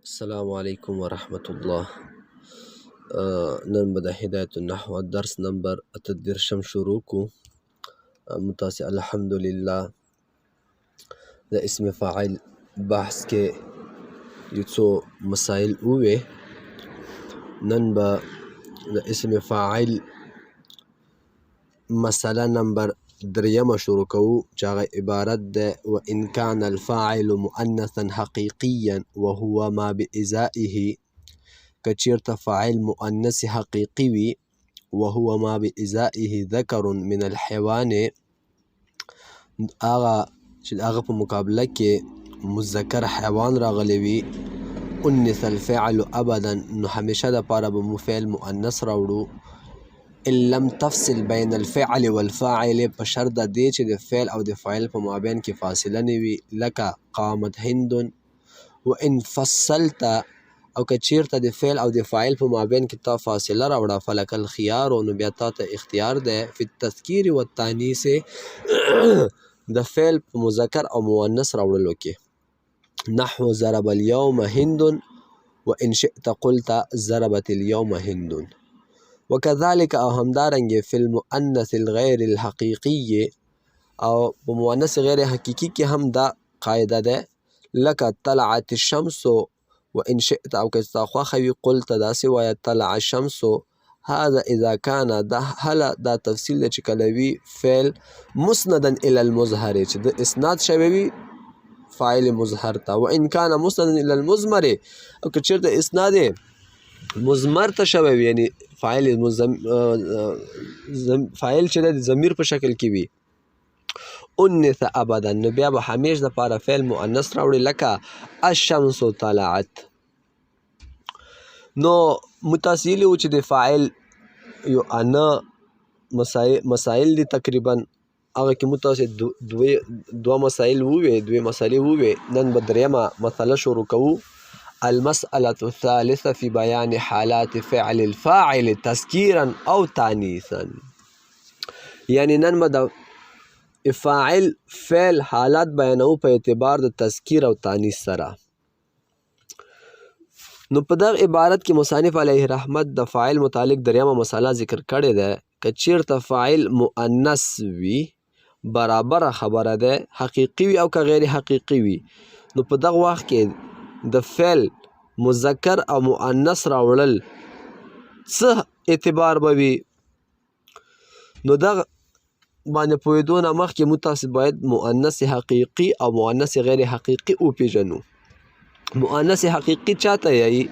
السلام علیکم ورحمة الله. نن به د هدایت النحو درس نمبر 38 شروع کو. متاسې الحمدلله د اسم فاعل بحث کې یو څو مسائل ووې. نن به د اسم فاعل مسئله نمبر 3 شروع کوو چې هغه عبارت ده وان كان الفاعل مؤنثا حقيقيا وهو ما بإزائه. که چیرته فاعل مؤنث حقیقي وي وهو ما بإزائه ذکر من الحيوان، هغه چې هغه په مقابله کې مذکر حیوان راغلی وي، انث الفعل ابدا، نو همیشه دپاره به مو فعل مؤنث راوړو. ان لم تفصل بین الفعل والفاعل، په شرط د دې چې د فعل او د فاعل په مابین کې فاصله نه وي، لکه قامت هند. وان فصلت، او که چیرته د فعل او د فاعل په مابین کې تا فاصله راوړه، فلک الخيار، نو بیا تا ته اختیار دی فی التذکیر والتانیث د فعل په مذکر او مؤنث راوړلو کې. نحو ضرب اليوم هند وان شئت قلت ضربت اليوم هند. وكذلك او همدارنګ فی المؤنث الغیر الحقیقی، او په مؤنث غیر حقیقی کې هم دا قاعده ده، لکه طلعت الشمس وان شئت، او که ستا خوښه وي قلت داسې وایه طلع الشمس. هذا اذا كان، دا هله دا تفصیل دی چې کله وي فعل مسندا الى المظهر، چې د اسناد شوی وي فاعل مظهر ته. وان كان مسندا الى المضمر، او که چېرته اسناد مضمر ته شوی وي، یعنی فاعل چې دی د ضمیر په شکل کې وي، انث ابدا، نو بیا به همیش دپاره فعل مؤنث راوړي، لکه الشمس طلعت. نو متاسې ویلي وو چې د فاعل یو مسایل دي تقریبا، هغه کې متاسې دوه مسایل ووې، دوې مسئلې ووې. نن به درېیمه مسئله شروع کوو. المسألة الثالثة في بيان حالات فعل الفاعل تذكيرا او تانيثا. یعنی نن به د فاعل فعل حالات بیانو په اعتبار د تذکیر او تانیث سره. نو په دغه عبارت کې مصنف علیه رحمت د فاعل متعلق دریمه مسئله ذکر کړې ده. که چیرته فاعل مؤنث وي برابره خبره ده، حقیقي وي او که غیر حقیقي وي، نو په دغه وخت کې د فعل مذکر او مؤنث راوړل څه اعتبار به وي. نو دغه باندې پوهېدو نه مخکې موږ تاسې باید مؤنث حقیقي او مؤنث غیر حقیقي وپېژنو. مؤنث حقیقي چاته یایي؟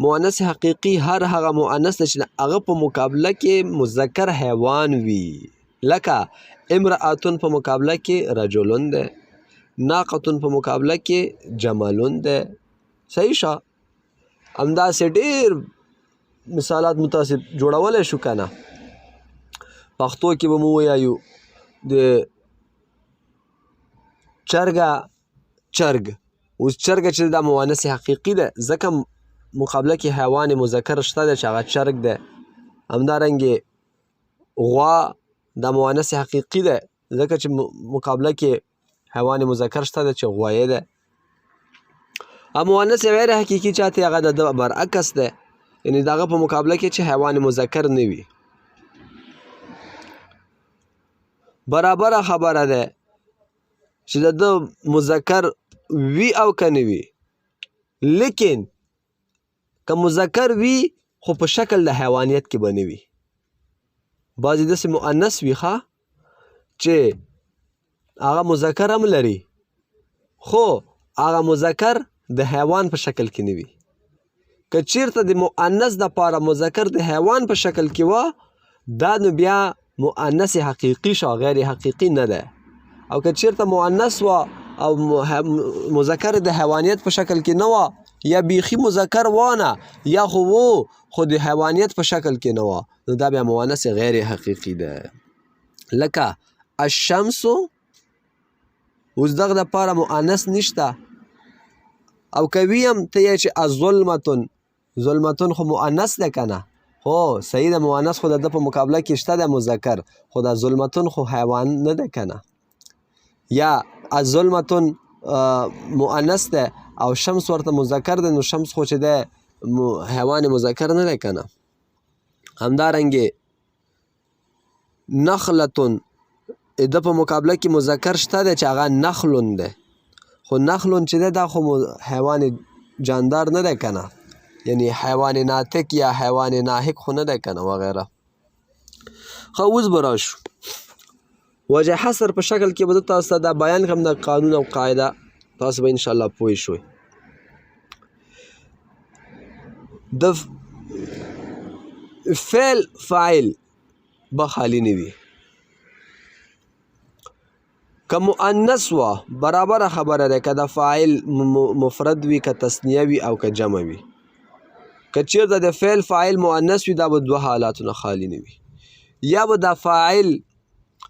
مؤنث حقیقي هر هغه مؤنث دی چې هغه په مقابله کې مذکر حیوان وي، لکه امرأتون په مقابله کې رجلون دی، ناقتون په مقابله کې جملون دی. صحیح شه؟ همداسې ډېر مثالات متاسې جوړولی شو که نه. پښتو کې به مو ووایو د چرګه چرګ. اوس چرګه چې دا مؤنث حقیقي ده، ځکه مقابله کې حیوان مذکر شته دی چې هغه چرګ دی. همدارنګې غوا دا مؤنث حقیقي ده، ځکه چې مقابله کې حیوان مذکر شته دی چې غوایه ده. او مؤنث غیر حقیقي چاته، هغه د برعکس ده، یعنی د هغه په مقابله کې چې حیوان مذکر نه وي. برابره خبره ده چې د مذکر وي او که نه وي، لیکن که مذکر وي خو په شکل د حیوانیت کې به نه وي. بعضې داسې مؤنث وي چې هغه مذکر هم لري، خو هغه مذکر د حیوان په شکل کې نه وي. که چیرته د مؤنث دپاره مذکر د حیوان په شکل کې وه، دا نو بیا مؤنث حقیقي شو، غیر حقیقي نه ده. او که چیرته مؤنث وه او مذکر د حیوانیت په شکل کې نه وه، یا بیخي مذکر وانه یا خو و خو د حیوانیت په شکل کې نه وه، نو دا بیا مؤنث غیر حقیقي ده. لکه الشمس، اوس دغه دپاره مؤنث نشته. او که وي هم ته یې چې الظلمتون، ظلمتون خو مؤنث دی که نه؟ خو صحیح ده، مؤنث خو د ده په مقابله کې شته دی مذکر، خو دا ظلمتون خو حیوان نه دی که نه؟ یا الظلمتون مؤنث دی او شمس ورته مذکر دی، نو شمس خو چې دی حیوان مذکر نه دی که نه. همدارنګې نخلتون د په مقابله کې مذکر شته دی چې هغه نخلون دی، خو نخلون چې دی دا خو حیوان جاندار نه دی که نه، یعنی حیوان ناطق یا حیوان ناحق خو نه دی که نه وغیره. ښه اوس به راشو وجه حصر په شکل کې به زه تاسو ته دا بیان کړم د قانون او قاعده، تاسو به انشاءالله پوه شوئ. د فعل فاعل به خالی نه وي، که مؤنث وه برابره خبره ده، که د فاعل مفرد وي، که تثنیه وي او که جمع وي. که چېرته د فعل فاعل مؤنث وي دا به دوه حالاتونه خالی نه وي، یا به د فاعل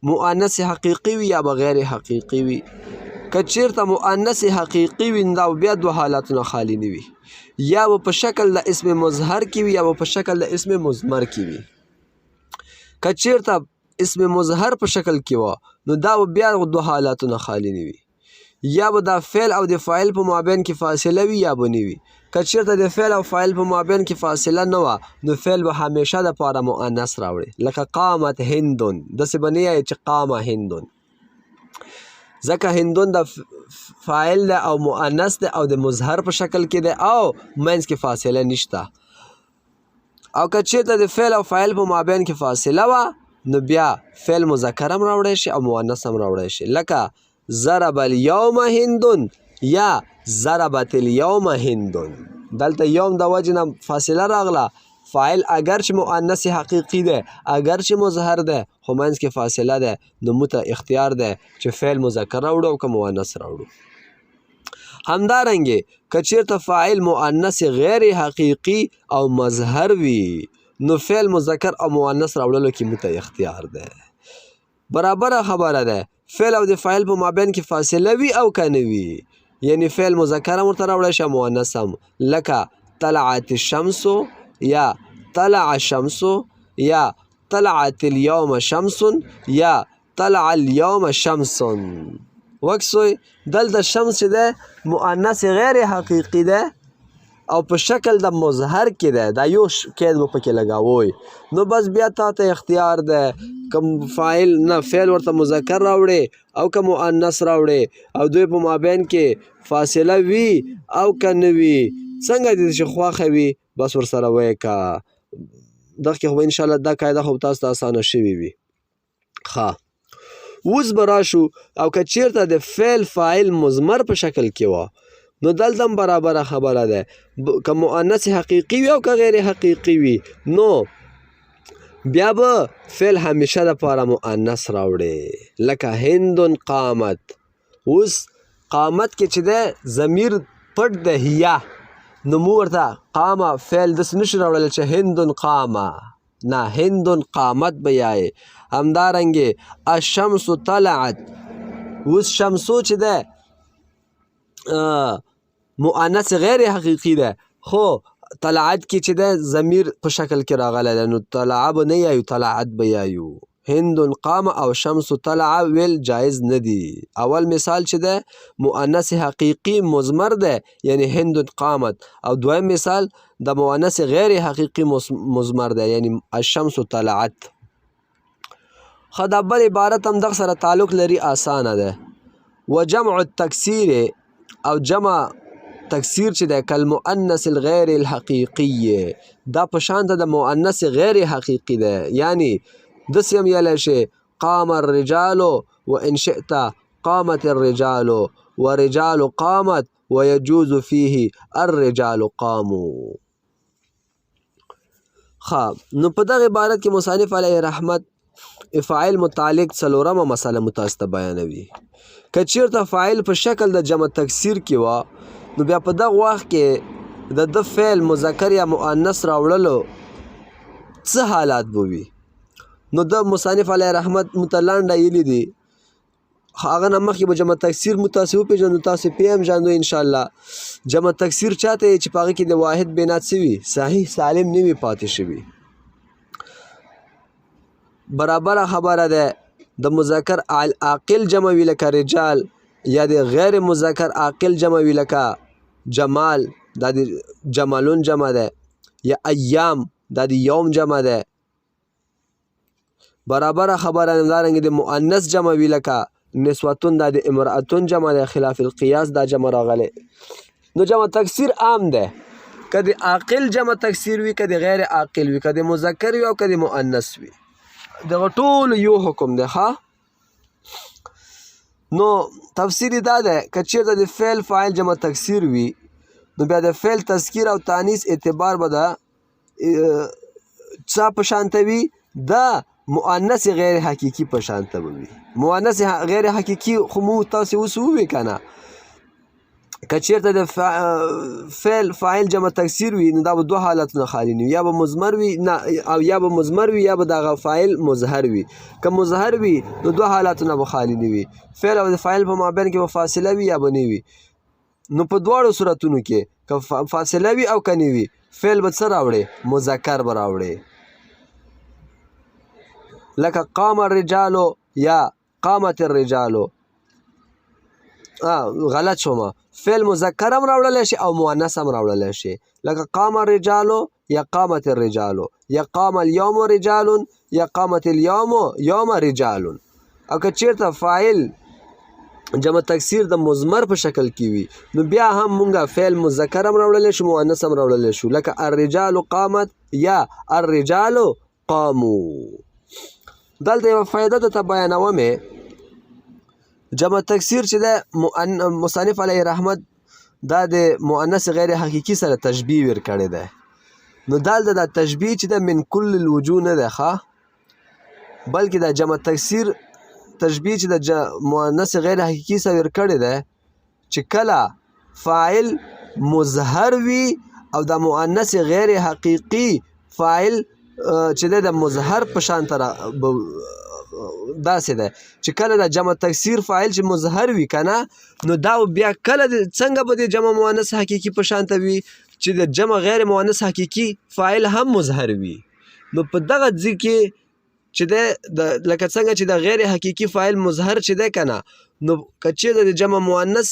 مؤنث حقیقي وي یا به غیر حقیقي وي. که چېرته مؤنث حقیقي وي نو دا بیا دوه حالاتونه خالی نه وي، یا به په شکل د اسم مظهر کې وي یا به په شکل د اسم مضمر کې وي. که چېرته اسم مظهر په شکل کې وه نو دا به بیا دوه حالاتونه خالی نه وي، یا به د فعل او د فاعل په مابین کې فاصله وي یا به نه وي. که چېرته د فعل او فاعل په مابین کې فاصله نه وه نو فعل به همیشه دپاره مؤنث راوړي، لکه قامت هندون، داسې به نه یایي چې قامه هندون، ځکه هندون د فاعل دی او مؤنث دی او د مظهر په شکل کې دی او منځ کې فاصله نشته. او که چېرته د فعل او فاعل په مابین کې فاصله وه نو بیا فعل مذکر هم راوړی شي او مؤنث هم راوړی شي، لکه ضرب اليوم هندون یا ضربت اليوم هندون. دلته یوم د وجې نه فاصله راغله، فاعل اگر چې مؤنث حقیقي دی اگر چې مظهر دی خو منځ کې فاصله ده، نو موږ ته اختیار دی چې فعل مذکر راوړو او که مؤنث راوړو. همدارنګې که چېرته فاعل مؤنث غیر حقیقي او مظهر وي نو فعل مذکر او مؤنث راوړلو کې موږ ته اختیار دی. برابره خبره ده فعل او د فاعل په مابین کې فاصله وي او که نه وي، یعنی فعل مذکر هم ورته راوړی شي مؤنث هم، لکه طلعت الشمس یا طلع الشمس یا طلعت اليوم شمس یا طلع اليوم شمس. وکسوی دلته شمس چې ده مؤنث غیر حقیقي ده او په شکل د مظهر کې ده، دا یو قید به پکې لګاوی، نو بس بیا تا ته اختیار ده که فاعل نه فعل ورته مذکر راوړې او که مؤنث راوړې او دوی په مابین کې فاصله وي او که نه وي، څنګه دې چې خوښه وي بس ورسره وایې که دغه کې خو به انشاءالله دا قاعده خو تاسو ته اسانه شوې وي. ښه اوس به راشو او که چېرته د فعل فاعل مضمر په شکل کې وه نو دلته هم برابره خبره ده، که مؤنث حقیقي وي او که غیر حقیقي وي نو بیا به فعل همیشه دپاره مؤنث راوړي، لکه هندون قامت. اوس قامت کې چې دی ضمیر پټ ده هیه، نو مو ورته قامه فعل داسې نشي راوړلی چې هندون قامه، نه هندون قامت به یایې. همدارنګې الشمس طلعت، اوس شمسو چې دی مؤنث غیر حقیقي ده خو طلعت کې چې ده ضمیر په شکل کې راغلی ده، نو طلعه به نه یایو طلعت به یایو. هندون قامه او شمس طلعه ویل جایز نه دي. اول مثال چې ده مؤنث حقیقي مضمر ده یعنی هندون قامت، او دویم مثال د مؤنث غیر حقیقي مضمر ده یعنی الشمس طلعت. خو دا بل عبارت هم دغه سره تعلق لري، اسانه ده. وجمع التکسیر او جمع تکسیر چې ده کالمؤنث الغیر الحقیقي، دا په شان د مؤنث غیر حقیقي ده، یعنی داسې هم یلی شي قام الرجال وان شئت قامت الرجال ورجال قامت ويجوز فيه الرجال قاموا. ښه نو په دغه عبارت کې مصنف علیه رحمت فاعل متعلق څلورمه مسله متاسطه بیانوي. که چېرته فاعل په شکل د جمع تکسیر کې وه نو بیا په دغه وخت کې د ده فعل مذکر یا مؤنث راوړلو څه حالات به وي، نو د مصنف علیه رحمت متلانډه یلی دي، هغه نه مخکې به جمع تکسیر مو تاسې وپېژنو، تاسې پیژنو انشاءالله. جمع تکسیر چاته یې چې په هغه کې د واحد بنا څه وي صحیح سالم نه وي پاتې شوي. برابره خبره ده د مذکر عاقل جمع وي لکه رجال، یا د غیر مذکر عاقل جمع وي لکه جمال دا د جمالون جمع ده، یا ایام دا د یوم جمع ده. برابره خبره همدارنګه د مؤنث جمع وي لکه نسوتون دا د امرأتون جمع ده، خلاف القیاس دا جمع راغلی. نو جمع تکثیر عام ده، که د عاقل جمع تکثیر وي، که د غیر عاقل وي، که د مذکر وي او که د مؤنث وي، دغه ټولو یو حکم دی. ښه نو تفسیر دا ده که چېرته د فعل فاعل جمع تکثیر وي نو بیا د فعل تذکیر او تانیث اعتبار به د چا په شانته وي؟ د مؤنث غیر حقیقي په شانته به وي. مؤنث غیر حقیقي خو مو تاسې اوس ووی که نه، که چېرته د فعل فاعل جمع تکثیر وي نو دا به دوه حالتونه خالي نه وي، یا به مضمر وي نه او یا به مضمر وي یا به دغه فاعل مظهر وي. که مظهر وي نو دوه حالتونه به خالي نه وي، فعل او د فاعل په مابین کې به فاصله وي یا به نه وي. نو په دواړو صورتونو کې که فاصله وي او که نه وي فعل به څه راوړي؟ مذکر به راوړي. لکه قام الرجالو یا قامت الرجالو. غلط شومه، فعل مذکر هم راوړلی شي او مؤنث هم راوړلی شي. لکه قام الرجالو یا قامت الرجالو، یا قام اليوم رجال یا قامت اليوم یوم رجال. او که چېرته فاعل جمع تکثیر د مضمر په شکل کې وي نو بیا هم مونږه فعل مذکر هم راوړلی شو، مؤنث هم راوړلی شو. لکه الرجال قامت یا الرجال قامو. دلته یوه فایده درته بیانومې. جمع تکثیر چې ده مصنف علیه رحمت دا د مؤنث غیر حقیقي سره تشبیه ور کړی دی. نو دلته دا تشبیه چې ده من کل الوجوه نه ده ښه، بلکې دا جمع تکثیر تشبیه چې د مؤنث غیر حقیقي سره ور کړی دی چې کله فاعل مظهر وي او د مؤنث غیر حقیقي فاعل چې د مظهر په شان داسې ده چې کله د جمع تکثیر فاعل چې مظهر وي که نه نو دا بیا کله څنګه به د جمع مؤنث حقیقي په شانته وي چې د جمع غیر مؤنث حقیقي فاعل هم مظهر وي. نو په دغه ځای کې چې د لکه څنګه چې د غیر حقیقي فاعل مظهر چې دی که نه نو که چېرته د جمع مؤنث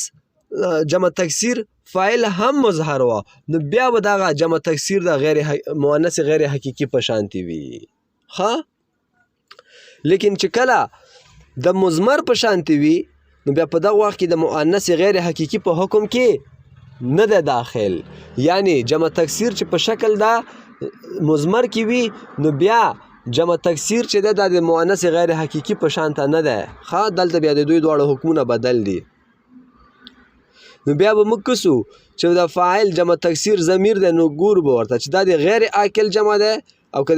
جمع تکثیر فاعل هم مظهر وه نو بیا به دغه جمع تکثیر د مؤنث غیر حقیقي په شانتې وي. ښه لیکن چې کله د مضمر په شانتې وي نو بیا په دغه وخت کې د مؤنث غیر حقیقي په حکم کې نه ده داخل، یعنی جمع تکثیر چې په شکل د مضمر کې وي نو بیا جمع تکثیر چې ده دا د مؤنث غیر حقیقي په شانته نه ده. ښه دلته بیا د دوی دواړه حکمونه بدل دي. نو بیا به موږ کسو چې د فاعل جمع تکثیر ضمیر دی نو ګورو به ورته چې دا د غیر عاقل جمع ده او که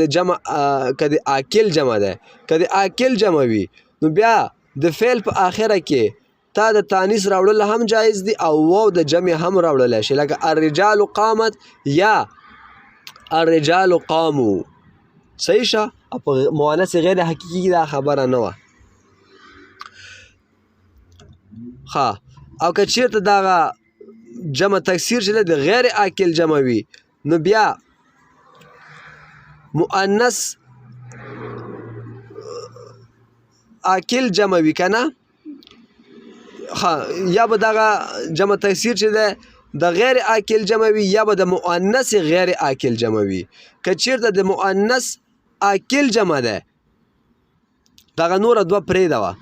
د عاقل جمع ده. که د عاقل جمع وي نو بیا د فعل په آخره کې تا د تانیث راوړل هم جایز دي او واو د جمع هم راوړلی شي. لکه الرجال قامت یا الرجال قامو. صحیح شه، په مؤنث غیر حقیقي دا خبره نه وه. ښه او که چېرته دغه جمع تکثیر چې د غیر عاقل جمع وي نو بیا مؤنث عاقل جمع وي که نه یا به دغه جمع تکثیر چې ده د غیر عاقل جمع وي یا به د مؤنث غیر عاقل جمع وي. که چېرته د مؤنث عاقل جمع ده دغه نوره دوه پرېږده وه.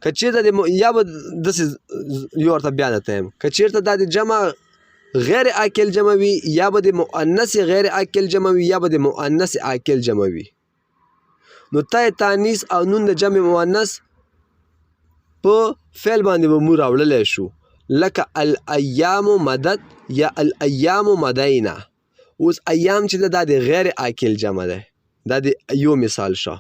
که چېرته یا به داسې یو ورته بیا درته یم، که چېرته دا د جمع غیر عاقل جمع وي یا به د مؤنث غیر عاقل جمع وي یا به د مؤنث عاقل جمع وي نو تای تانیث او نون د جمع مؤنث په فعل باندې به مو راوړلی شو. لکه الایام مدد یا الایام مدینا. اوس ایام چې ده دا د غیر عاقل جمع ده، دا د یو مثال شه.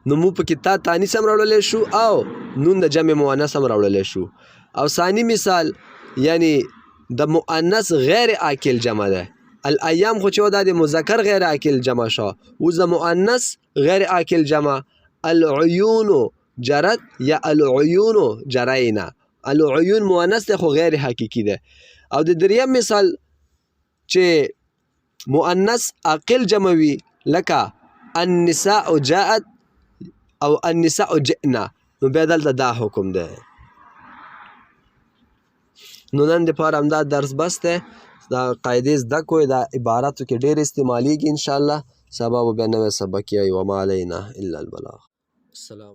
نو مو پکې تا تانیث هم راوړلی شو او نون د جمع مؤنث هم راوړلی شو. او ثاني مثال یعنی د مؤنث غیر عاقل جمع ده. الایام خو چې و دا د مذکر غیر عاقل جمع شه. اوس د مؤنث غیر عاقل جمع العیون جرت یا العیون جرینا. العیون مؤنث ده خو غیر حقیقي ده. او د دریم مثال چې مؤنث عاقل جمع وي لکه النساء جاءت او النساء جئنا. نو بیا دلته دا حکم دی. نو نن دپاره همدا درس بس دی. دا قاعدې زده کړئ، دا عباراتو کې ډېر استعمالیږي انشاءالله. سبا به بیا نوی سبق یایي. وما علینا الا البلاغ. السلام